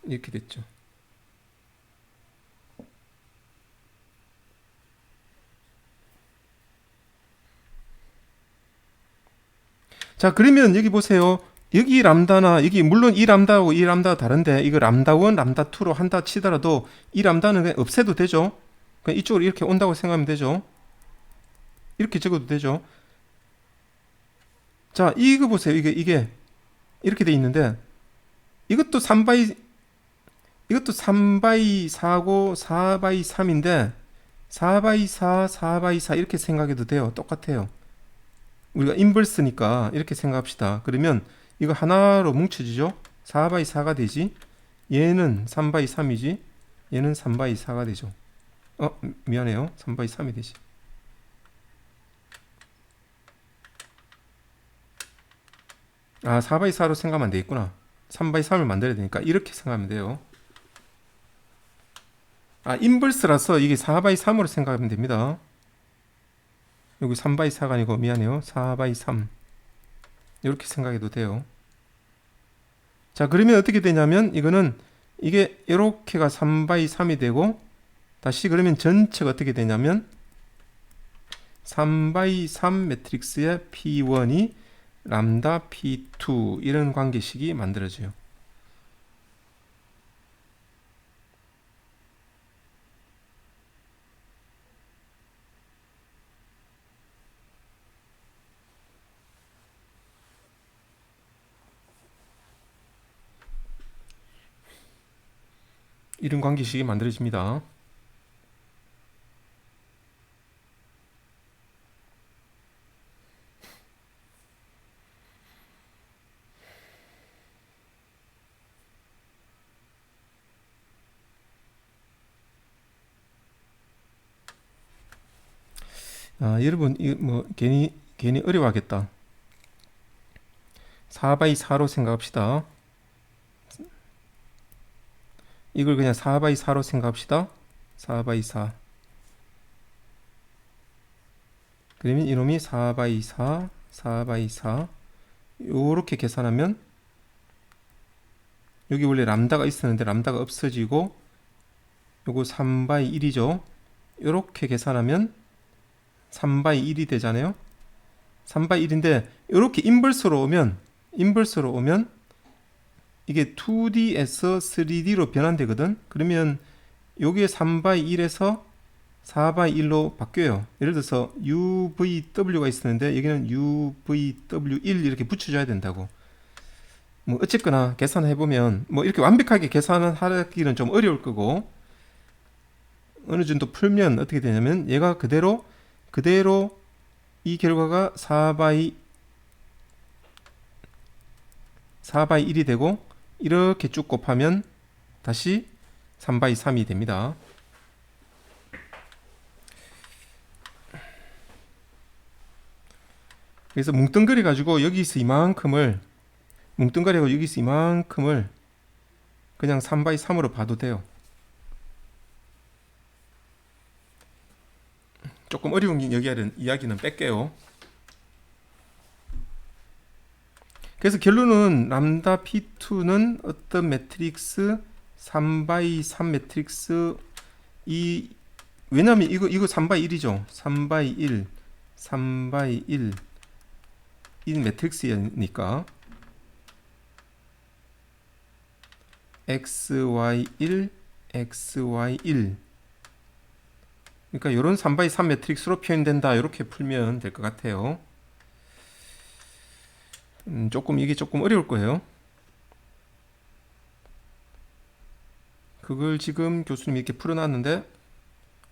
이렇게 됐죠. 자, 그러면 여기 보세요. 여기 람다나 여기 물론 이 람다하고 이 람다가 다른데 이거 람다1, 람다2로 한다 치더라도 이 람다는 그냥 없애도 되죠. 그냥 이쪽으로 이렇게 온다고 생각하면 되죠. 이렇게 적어도 되죠. 자, 이거 보세요. 이게 이렇게 돼 있는데 이것도 3바이 4고 4바이 3인데 4바이 4, 4바이 4 이렇게 생각해도 돼요. 똑같아요. 우리가 인버스니까 이렇게 생각합시다. 그러면 이거 하나로 뭉쳐지죠. 4바이 4가 되지. 얘는 3바이 3이지. 얘는 3바이 4가 되죠. 미안해요. 3바이 3이 되지. 아, 4바이 4로 생각하면 안 되겠구나. 3바이 3을 만들어야 되니까 이렇게 생각하면 돼요. 인버스라서 이게 4바이 3으로 생각하면 됩니다. 여기 3바이 4가 아니고 미안해요. 4바이 3 이렇게 생각해도 돼요. 자, 그러면 어떻게 되냐면 이거는 이게 이렇게가 3바이 3이 되고 다시 그러면 전체가 어떻게 되냐면 3x3 매트릭스의 P1이 람다 P2 이런 관계식이 만들어져요. 이런 관계식이 만들어집니다. 여러분 이거 뭐 괜히 어려워하겠다. 4x4로 생각합시다. 이걸 그냥 4x4로 생각합시다. 4x4. 그러면 이놈이 4x4, 4x4 요렇게 계산하면 여기 원래 람다가 있었는데 람다가 없어지고 요거 3x1이죠. 요렇게 계산하면 3x1이 되잖아요. 3x1인데 요렇게 인버스로 오면 이게 2D에서 3D로 변환되거든. 그러면 요게 3x1에서 4x1로 바뀌어요. 예를 들어서 UVW가 있었는데 여기는 UVW1 이렇게 붙여줘야 된다고. 뭐 어쨌거나 계산해보면 뭐 이렇게 완벽하게 계산하기는 좀 어려울 거고 어느 정도 풀면 어떻게 되냐면 얘가 그대로 이 결과가 4x1이 되고 이렇게 쭉 곱하면 다시 3x3이 됩니다. 그래서 뭉뚱그려 가지고 여기서 이만큼을 그냥 3x3으로 봐도 돼요. 조금 어려운 이야기는 뺄게요. 그래서 결론은 람다 P2는 어떤 매트릭스 3x3 매트릭스 왜냐면 이거 3x1이죠. 3x1 이 매트릭스니까 XY1 XY1 그러니까 이런 3x3 매트릭스로 표현된다. 이렇게 풀면 될 것 같아요. 이게 조금 어려울 거예요. 그걸 지금 교수님이 이렇게 풀어놨는데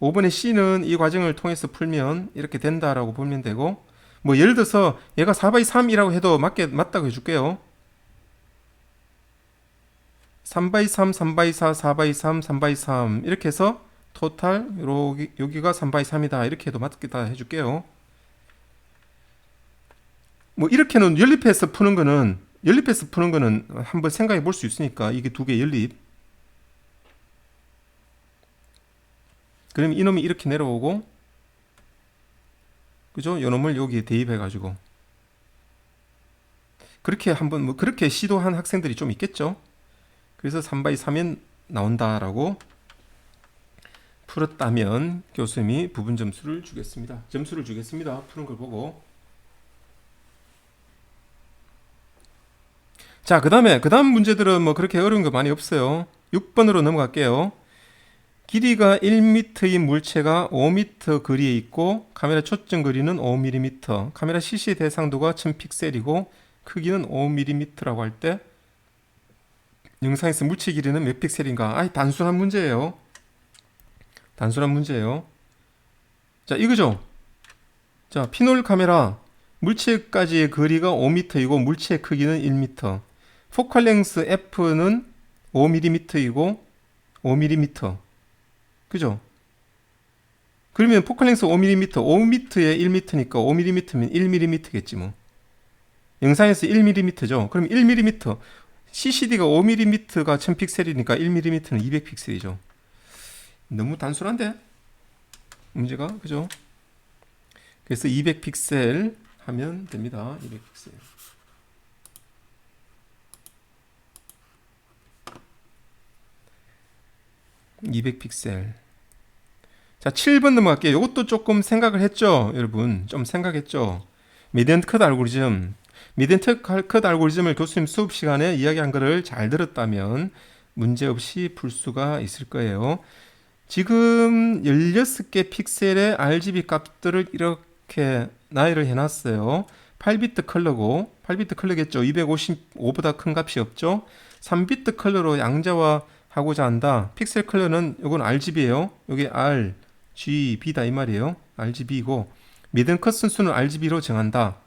5번의 C는 이 과정을 통해서 풀면 이렇게 된다라고 보면 되고 뭐 예를 들어서 얘가 4x3이라고 해도 맞다고 해줄게요. 3x3, 3x4, 4x3, 3x3 이렇게 해서 토탈 여기가 3x3이다 이렇게 해도 맞겠다 해줄게요. 뭐 이렇게는 연립해서 푸는 거는 한번 생각해 볼 수 있으니까 이게 두 개 연립. 그러면 이놈이 이렇게 내려오고 그죠? 요놈을 여기에 대입해 가지고 그렇게 한번 뭐 그렇게 시도한 학생들이 좀 있겠죠. 그래서 3x3이 나온다라고 풀었다면 교수님이 부분 점수를 주겠습니다. 푸는 걸 보고. 자, 그다음 문제들은 뭐 그렇게 어려운 거 많이 없어요. 6번으로 넘어갈게요. 길이가 1m인 물체가 5m 거리에 있고 카메라 초점 거리는 5mm, 카메라 CC 대상도가 1000픽셀이고 크기는 5mm라고 할 때 영상에서 물체 길이는 몇 픽셀인가? 단순한 문제예요. 자, 이거죠. 자, 피놀 카메라 물체까지의 거리가 5m이고 물체의 크기는 1m. 포칼 랭스 f는 5mm이고 5mm. 그죠? 그러면 포칼 랭스 5mm, 5m에 1m니까 5mm면 1mm겠지 뭐. 영상에서 1mm죠. 그럼 1mm, CCD가 5mm가 1000픽셀이니까 1mm는 200픽셀이죠. 너무 단순한데? 문제가, 그죠? 그래서 200픽셀 하면 됩니다. 200픽셀. 자, 7번 넘어갈게요. 이것도 조금 생각을 했죠, 여러분. 좀 생각했죠. 미디언 컷 알고리즘. 미디언 컷 알고리즘을 교수님 수업 시간에 이야기한 거를 잘 들었다면 문제없이 풀 수가 있을 거예요. 지금 16개 픽셀의 RGB 값들을 이렇게 나열을 해놨어요. 8비트 컬러고, 8비트 컬러겠죠. 255보다 큰 값이 없죠. 3비트 컬러로 양자화 하고자 한다. 픽셀 컬러는 이건 RGB예요. 여기 RGB다 이 말이에요. RGB이고 미든 컷 순수는 RGB로 정한다.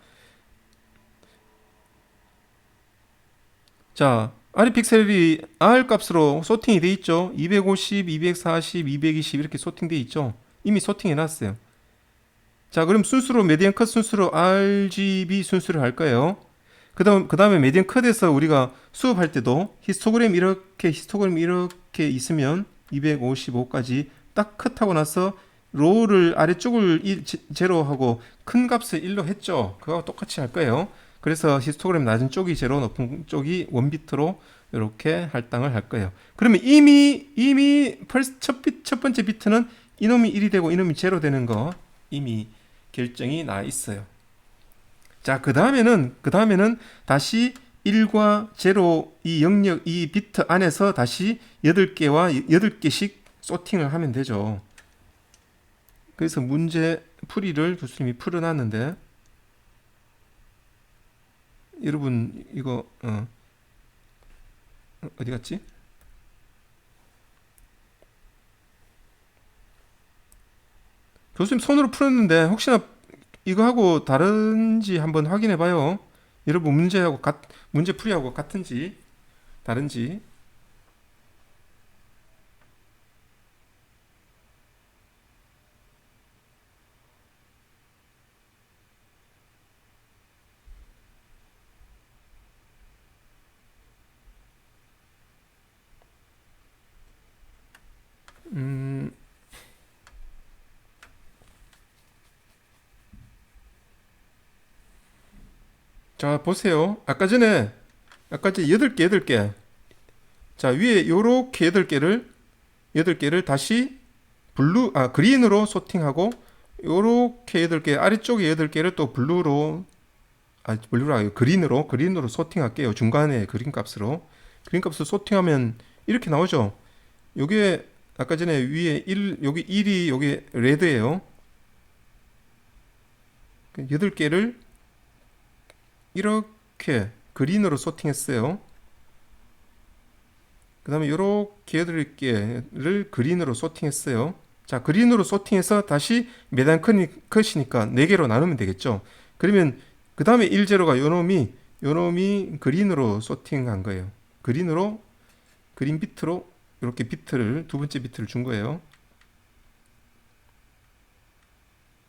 자, 아래 픽셀이 R 값으로 소팅이 돼 있죠. 250, 240, 220 이렇게 소팅돼 있죠. 이미 소팅해 놨어요. 자, 그럼 순수로 메디언 컷 순수로 RGB 순수를 할 거예요. 그 다음에 메디언 컷에서 우리가 수업할 때도 히스토그램 이렇게 있으면 255까지 딱 컷하고 나서 로우를 아래쪽을 제로하고 큰 값을 1로 했죠. 그거와 똑같이 할 거예요. 그래서 히스토그램 낮은 쪽이 제로, 높은 쪽이 원비트로 이렇게 할당을 할 거예요. 그러면 이미 첫 번째 비트는 이놈이 1이 되고 이놈이 제로 되는 거 이미 결정이 나 있어요. 자, 그 다음에는 다시 1과 0, 이 영역, 이 비트 안에서 다시 8개씩 소팅을 하면 되죠. 그래서 문제 풀이를 교수님이 풀어놨는데, 여러분, 이거, 어디 갔지? 교수님 손으로 풀었는데, 혹시나 이거하고 다른지 한번 확인해 봐요. 여러분 문제 풀이하고 같은지 다른지. 음, 자, 보세요. 아까 전에 8개. 자, 위에 요렇게 8개를 다시 그린으로 소팅하고, 요렇게 8개, 아래쪽에 8개를 또 그린으로 소팅할게요. 중간에 그린 값으로 소팅하면 이렇게 나오죠. 요게 아까 전에 위에 여기 1이 여기 레드예요. 8개를 이렇게 그린으로 소팅했어요. 그 다음에 이렇게 8개를 그린으로 소팅했어요. 자, 그린으로 소팅해서 다시 매단 컷이니까 4개로 나누면 되겠죠. 그러면 그 다음에 1제로가 요놈이 그린으로 소팅한 거예요. 그린 비트로 이렇게 두 번째 비트를 준 거예요.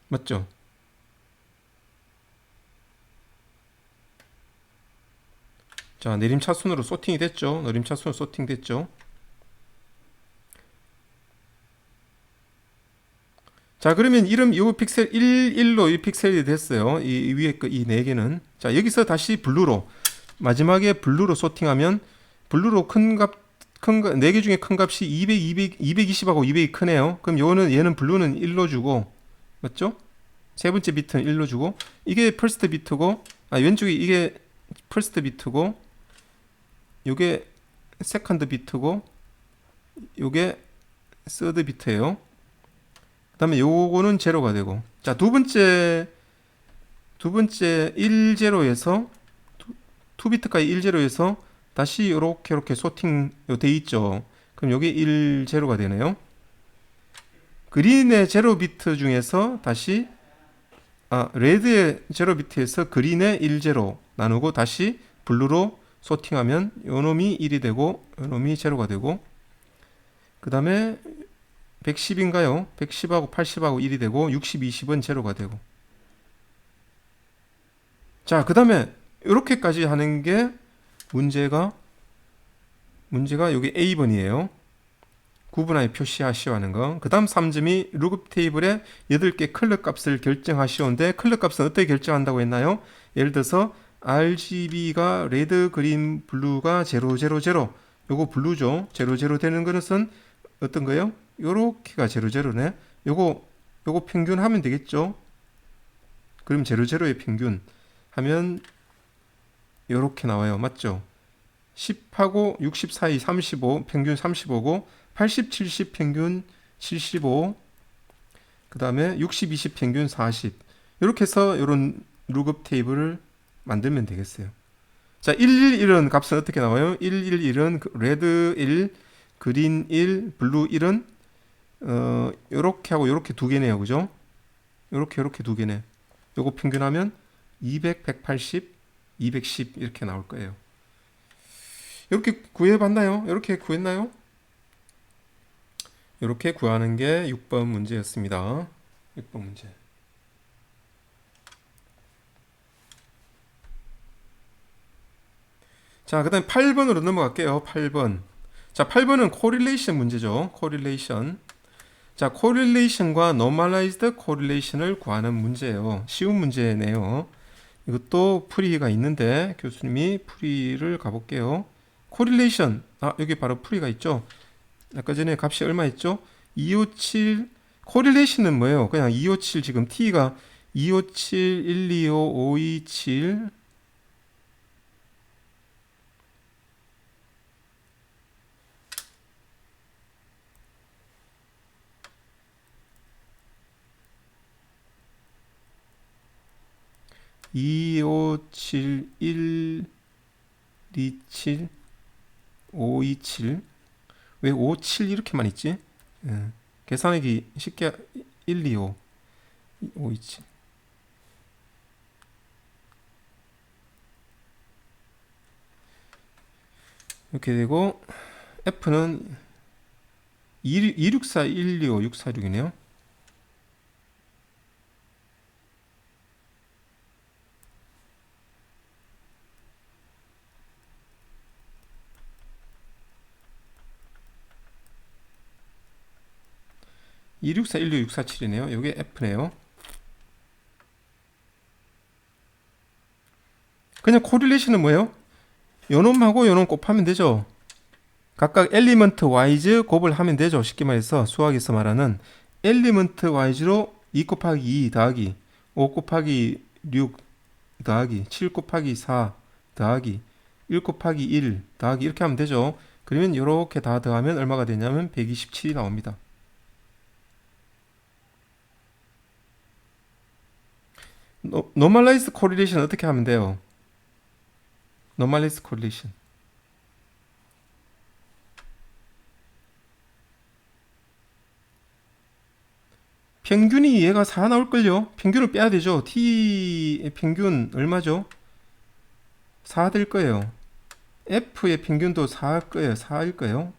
맞죠? 자, 내림차순으로 소팅이 됐죠. 내림차순으로 소팅 됐죠. 자, 그러면 요 픽셀 1로 이 픽셀이 됐어요. 이 위에 이 4개는. 자, 여기서 다시 마지막에 블루로 소팅하면, 블루로 4개 중에 큰 값이 220하고 200이 크네요. 그럼 얘는 블루는 1로 주고, 맞죠? 세 번째 비트는 1로 주고, 이게 퍼스트 비트고, 왼쪽이 이게 퍼스트 비트고, 요게 세컨드 비트고, 요게 서드 비트예요. 그 다음에 요거는 제로가 되고, 자, 두 번째 1제로에서 2비트까지 1제로에서 다시 이렇게 소팅 돼 있죠. 그럼 여기 1제로가 되네요. 그린의 제로 비트 중에서 다시 레드의 제로 비트에서 그린의 1제로 나누고 다시 블루로 소팅하면 요놈이 1이 되고 요놈이 제로가 되고, 그 다음에 110인가요? 110하고 80하고 1이 되고 60, 20은 제로가 되고. 자, 그 다음에 이렇게까지 하는 게 문제가 여기 A번이에요. 구분하여 표시하시오 하는 거. 그 다음 3점이 룩업 테이블에 8개 컬러 값을 결정하시오인데, 컬러 값은 어떻게 결정한다고 했나요? 예를 들어서 RGB가 레드, 그린, 블루가 0, 0, 0. 요거 블루죠. 0, 0 되는 것은 어떤 거예요? 요렇게가 0, 0네. 요거 평균 하면 되겠죠. 그럼 제로제로의 평균 하면 요렇게 나와요. 맞죠? 10하고 60 사이 35 평균 35고 80 70 평균 75 그 다음에 60 20 평균 40 이렇게 해서 이런 룩업 테이블을 만들면 되겠어요. 자, 111은 값은 어떻게 나와요? 111은 레드 1 그린 1 블루 1은 요렇게 하고 요렇게 두 개네요. 그죠? 요렇게 두 개네. 요거 평균하면 200 180 210 이렇게 나올 거예요. 이렇게 구해봤나요? 이렇게 구했나요? 이렇게 구하는 게 6번 문제였습니다. 6번 문제. 자, 그 다음에 8번으로 넘어갈게요. 8번. 자, 8번은 코릴레이션 문제죠. 코릴레이션. 자, 코릴레이션과 노멀라이즈드 코릴레이션을 구하는 문제예요. 쉬운 문제네요. 이것도 풀이가 있는데 교수님이 풀이를 가볼게요. 코릴레이션. 여기 바로 풀이가 있죠. 아까 전에 값이 얼마 있죠? 257. 코릴레이션은 뭐예요? 그냥 257 지금 t가 257 125 527 2571 27 527 왜 57 이렇게만 있지? 계산하기 쉽게 125 527 이렇게 되고 F는 264 125 646이네요. (2 6 4 1 6 6 4 7이네요. 이게 F네요. 그냥 코릴레이션은 뭐예요? 요놈하고 요놈 곱하면 되죠. 각각 엘리먼트 와이즈 곱을 하면 되죠. 쉽게 말해서 수학에서 말하는 엘리먼트 와이즈로 2 곱하기 2 더하기 5 곱하기 6 더하기 7 곱하기 4 더하기 1 곱하기 1 더하기 이렇게 하면 되죠. 그러면 이렇게 다 더하면 얼마가 되냐면 127이 나옵니다. 노멀라이즈 코릴레이션 어떻게 하면 돼요? 노멀라이즈 코릴레이션 평균이 얘가 4 나올걸요? 평균을 빼야 되죠. t의 평균 얼마죠? 4 될 거예요. f의 평균도 4일 거예요. 4일 거예요.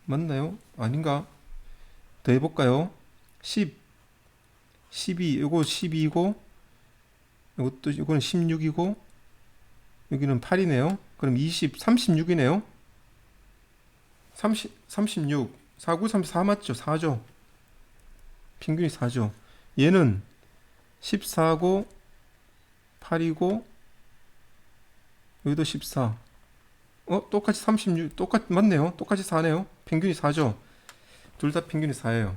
맞나요? 아닌가? 더 해볼까요? 10, 12, 이거 12이고, 이거는 16이고, 여기는 8이네요. 그럼 20, 36이네요. 36, 49, 34 맞죠? 4죠. 평균이 4죠. 얘는 14고, 8이고, 여기도 14. 똑같이 36, 맞네요. 똑같이 4네요. 평균이 4죠. 둘 다 평균이 4예요.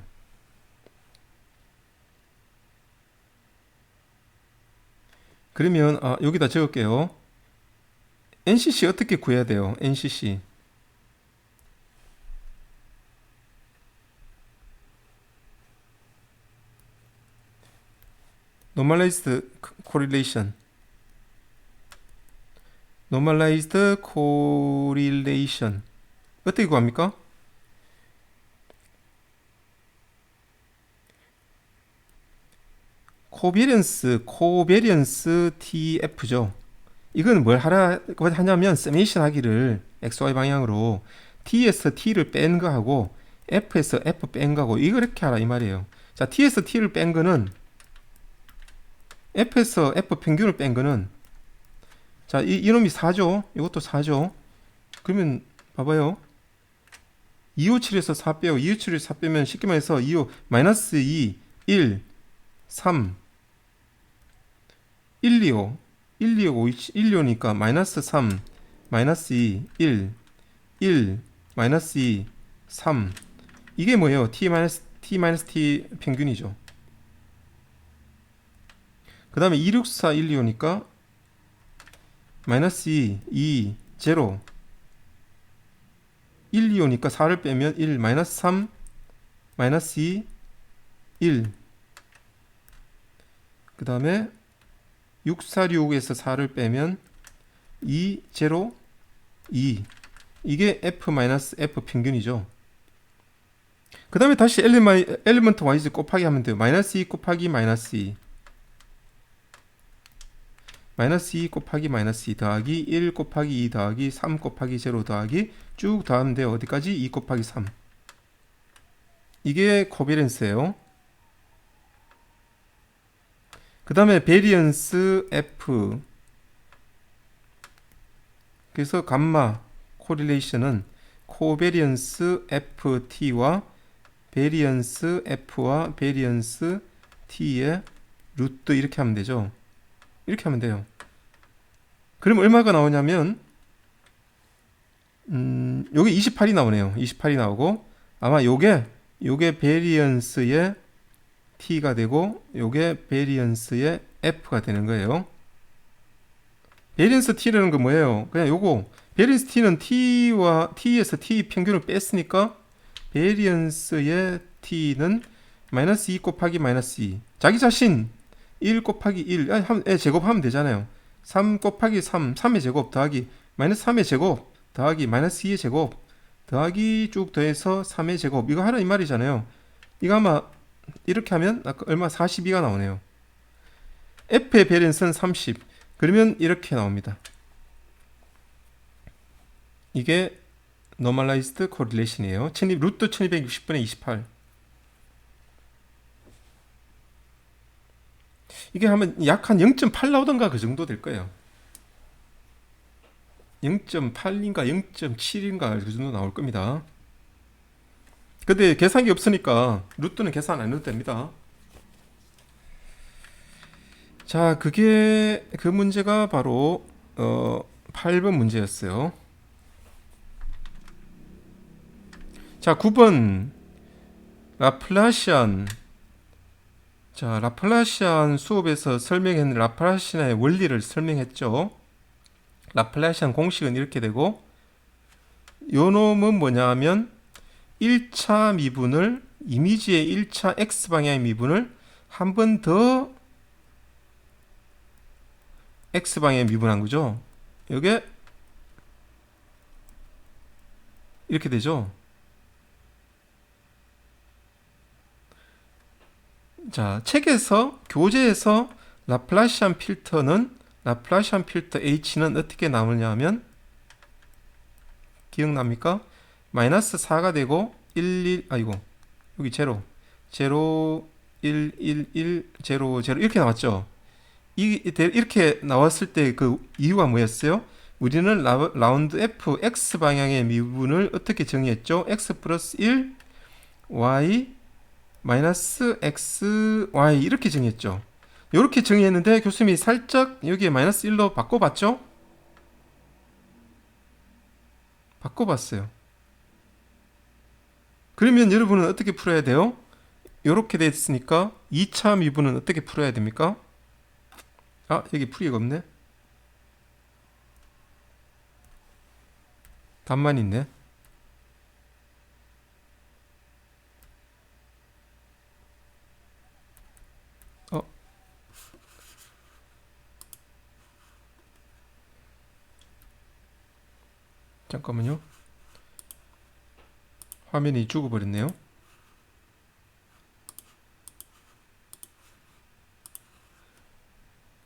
그러면 여기다 적을게요. NCC 어떻게 구해야 돼요? NCC Normalized Correlation Normalized Correlation 어떻게 구합니까? 코베리언스 TF죠. 이건 뭘 하냐면 서메이션 하기를 XY 방향으로 T에서 T를 뺀 거하고 F에서 F 뺀 거하고 이걸 이렇게 하라 이 말이에요. 자, T에서 T를 뺀 거는 F에서 F 평균을 뺀 거는 자, 이놈이 4죠. 이것도 4죠. 그러면 봐봐요. 257에서 4 빼고 257에서 4 빼면 쉽게 말해서 25 마이너스 2 1 3 125 1, 2, 5, 1, 2, 5니까 마이너스 3, 마이너스 2, 1, 1, 마이너스 2, 3. 이게 뭐예요? t 마이너스 t 평균이죠. 그 다음에 2, 6, 4, 1, 2, 5니까 마이너스 2, 2, 0. 1, 2, 5니까 4를 빼면 1, 마이너스 3, 마이너스 2, 1. 그 다음에 6, 4, 6에서 4를 빼면 2, 0, 2. 이게 f 마이너스 f 평균이죠. 그 다음에 다시 엘리먼트 와이즈 곱하기 하면 돼요. 마이너스 2 곱하기 마이너스 2. 마이너스 2 곱하기 마이너스 2 더하기 1 곱하기 2 더하기 3 곱하기 0 더하기 쭉 더하면 돼요. 어디까지? 2 곱하기 3. 이게 코베런스예요. 그 다음에 베리언스 F. 그래서 감마 코릴레이션은 코베리언스 FT와 베리언스 F와 베리언스 T의 루트 이렇게 하면 되죠. 이렇게 하면 돼요. 그럼 얼마가 나오냐면 요게 28이 나오네요. 28이 나오고 아마 요게 베리언스의 T가 되고 요게 베리언스의 F가 되는 거예요. 베리언스 T라는 건 뭐예요? 그냥 요거 베리언스 T는 T에서 T 평균을 뺐으니까 베리언스의 T는 마이너스 2 곱하기 마이너스 2. 자기 자신 1 곱하기 1 제곱하면 되잖아요. 3 곱하기 3 3의 제곱 더하기 마이너스 3의 제곱 더하기 마이너스 2의 제곱 더하기 쭉 더해서 3의 제곱 이거 하라 이 말이잖아요. 이거 아마 이렇게 하면 아까 얼마 42가 나오네요. F의 베리언스는 30. 그러면 이렇게 나옵니다. 이게 normalized correlation이에요. 루트 1260분의 28. 이게 하면 약 한 0.8 나오던가 그 정도 될 거예요. 0.8인가 0.7인가 그 정도 나올 겁니다. 근데 계산기 없으니까 루트는 계산 안 해도 됩니다. 자, 그게 그 문제가 바로 8번 문제였어요. 자, 9번 라플라시안. 자, 라플라시안 수업에서 설명했는 라플라시안의 원리를 설명했죠. 라플라시안 공식은 이렇게 되고 요 놈은 뭐냐 하면 1차 미분을 이미지의 1차 x방향의 미분을 한 번 더 x방향에 미분한 거죠. 이게 이렇게 되죠. 자, 책에서 교재에서 라플라시안 필터 H는 어떻게 나오냐 하면 기억납니까? 마이너스 4가 되고 여기 0 1 1 1 0 0 이렇게 나왔죠. 이렇게 나왔을 때 그 이유가 뭐였어요? 우리는 라운드 F X 방향의 미분을 어떻게 정의했죠? X 플러스 1 Y 마이너스 X Y 이렇게 정의했죠. 이렇게 정의했는데 교수님이 살짝 여기에 마이너스 1로 바꿔봤죠? 바꿔봤어요. 그러면 여러분은 어떻게 풀어야 돼요? 이렇게 됐으니까 2차 미분은 어떻게 풀어야 됩니까? 아, 여기 풀이가 없네. 답만 있네. 잠깐만요. 화면이 죽어버렸네요.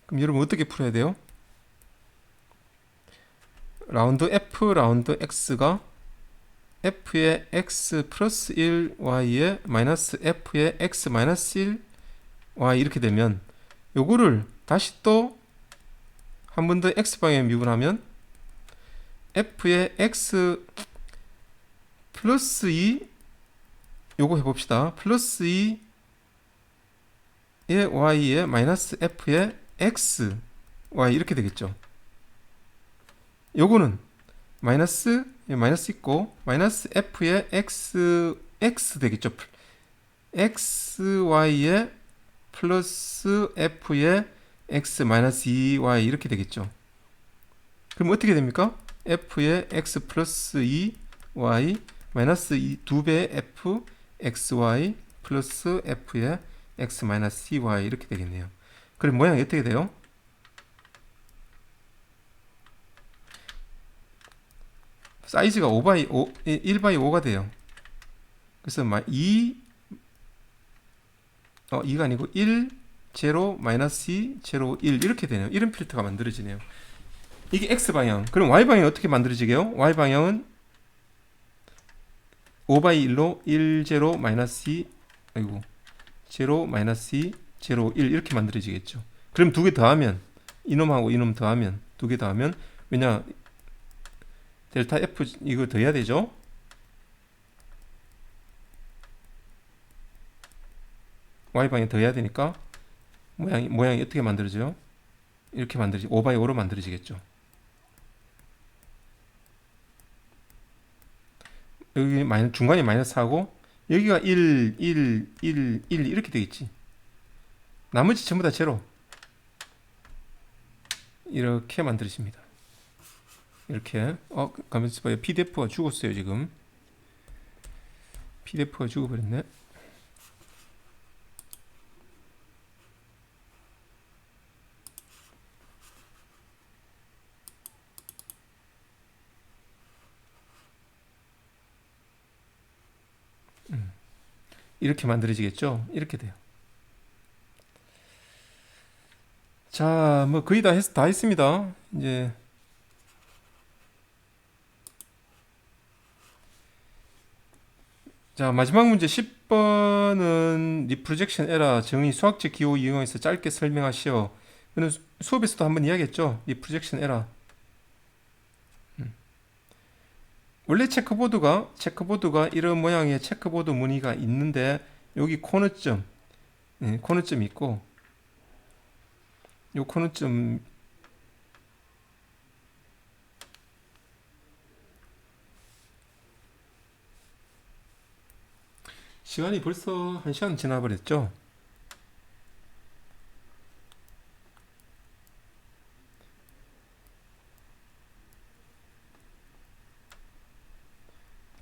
그럼 여러분 어떻게 풀어야 돼요? 라운드 F, 라운드 X가 F의 X 플러스 1 Y에 마이너스 F의 X 마이너스 1 Y 이렇게 되면 요거를 다시 또 한 번 더 X방향에 미분하면 F의 X 플러스 2 요거 해봅시다. 플러스 2의 Y에 마이너스 F의 X y 이렇게 되겠죠. 요거는 마이너스 있고 마이너스 f의 x 되겠죠. xy에 플러스 f의 x 마이너스 2y 이렇게 되겠죠. 그럼 어떻게 됩니까? f의 x 플러스 2y 마이너스 2배의 f xy 플러스 f의 x 마이너스 2y 이렇게 되겠네요. 그럼 모양이 어떻게 돼요? 사이즈가 1/5가 돼요. 그래서 2가 아니고 1, 0, 마이너스 2, 0, 1 이렇게 되네요. 이런 필터가 만들어지네요. 이게 X방향. 그럼 Y방향이 어떻게 만들어지게요? Y방향은 5/1로 1, 0, 마이너스 2, 0, 마이너스 2, 0, 1 이렇게 만들어지겠죠. 그럼 두 개 더하면 이놈하고 이놈 더하면 두 개 더하면 왜냐 델타 F 이거 더해야 되죠. Y방향 더해야 되니까 모양이 어떻게 만들어져요? 이렇게 5/5로 만들어지겠죠. 여기 중간이 마이너스 하고 여기가 1, 1, 1, 1 이렇게 되겠지. 나머지 전부 다 제로. 이렇게 만들어집니다. 이렇게 가면서 봐요. PDF가 죽었어요 지금. PDF가 죽어버렸네. 이렇게 만들어지겠죠. 이렇게 돼요. 자, 뭐 거의 다 했습니다. 이제 자, 마지막 문제 10번은 리프로젝션 에러 정의 수학적 기호 이용해서 짧게 설명하시오. 이거는 수업에서도 한번 이야기했죠. 리프로젝션 에러. 원래 체크보드가 이런 모양의 체크보드 무늬가 있는데 여기 코너점이 있고 요 코너점 시간이 벌써 1시간 지나버렸죠.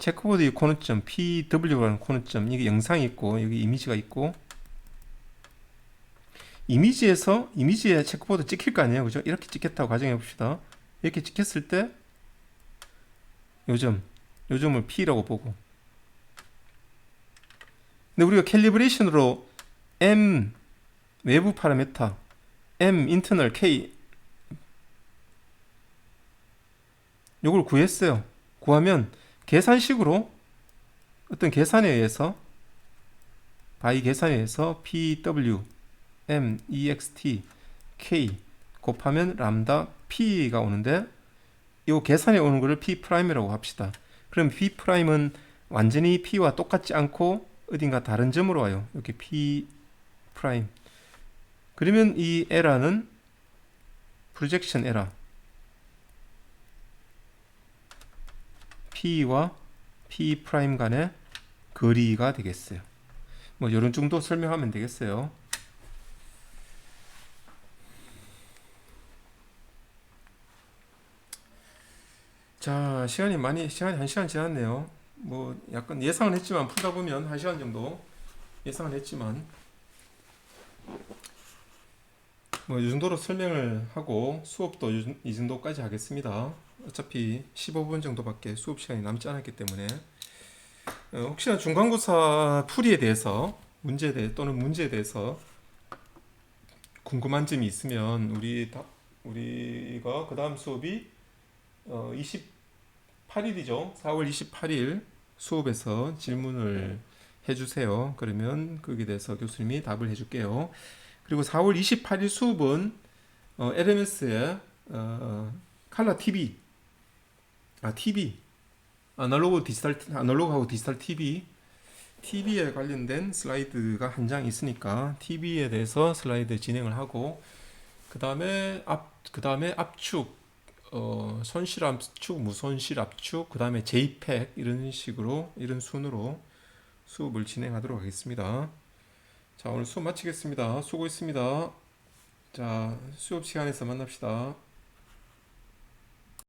체크보드의 코너점 PW라는 코너점 이게 영상이 있고 여기 이미지가 있고 이미지에 체크보드 찍힐 거 아니에요, 그죠? 이렇게 찍혔다고 가정해 봅시다. 이렇게 찍혔을 때 요점을 P라고 보고 근데 우리가 캘리브레이션으로 M 외부 파라미터 M 인터널 K 요걸 구했어요. 구하면 계산식으로 어떤 계산에 의해서 바이 계산에 의해서 PW M EXT K 곱하면 람다 P가 오는데 이 계산에 오는 거를 P'이라고 합시다. 그럼 P'은 완전히 P와 똑같지 않고 어딘가 다른 점으로 와요. 이렇게 P'. 그러면 이 에러는 프로젝션 에러 P와 P' 간의 거리가 되겠어요. 뭐 이런 정도 설명하면 되겠어요. 자, 시간이 1시간 지났네요. 뭐 약간 예상은 했지만 풀다 보면 1시간 정도 예상은 했지만 뭐 이 정도로 설명을 하고 수업도 이 정도까지 하겠습니다. 어차피 15분 정도밖에 수업 시간이 남지 않았기 때문에 혹시나 중간고사 풀이에 대해서 문제에 대해서 궁금한 점이 있으면 우리가 그 다음 수업이 28일이죠. 4월 28일 수업에서 질문을 해주세요. 그러면 거기에 대해서 교수님이 답을 해줄게요. 그리고 4월 28일 수업은 LMS의 칼라 TV, 아날로그하고 디지털 TV에 관련된 슬라이드가 한 장 있으니까 TV에 대해서 슬라이드 진행을 하고 그다음에 압축, 손실 압축, 무손실 압축, 그다음에 JPEG 이런 식으로 이런 순으로 수업을 진행하도록 하겠습니다. 자, 오늘 수업 마치겠습니다. 수고했습니다. 자, 수업 시간에서 만납시다.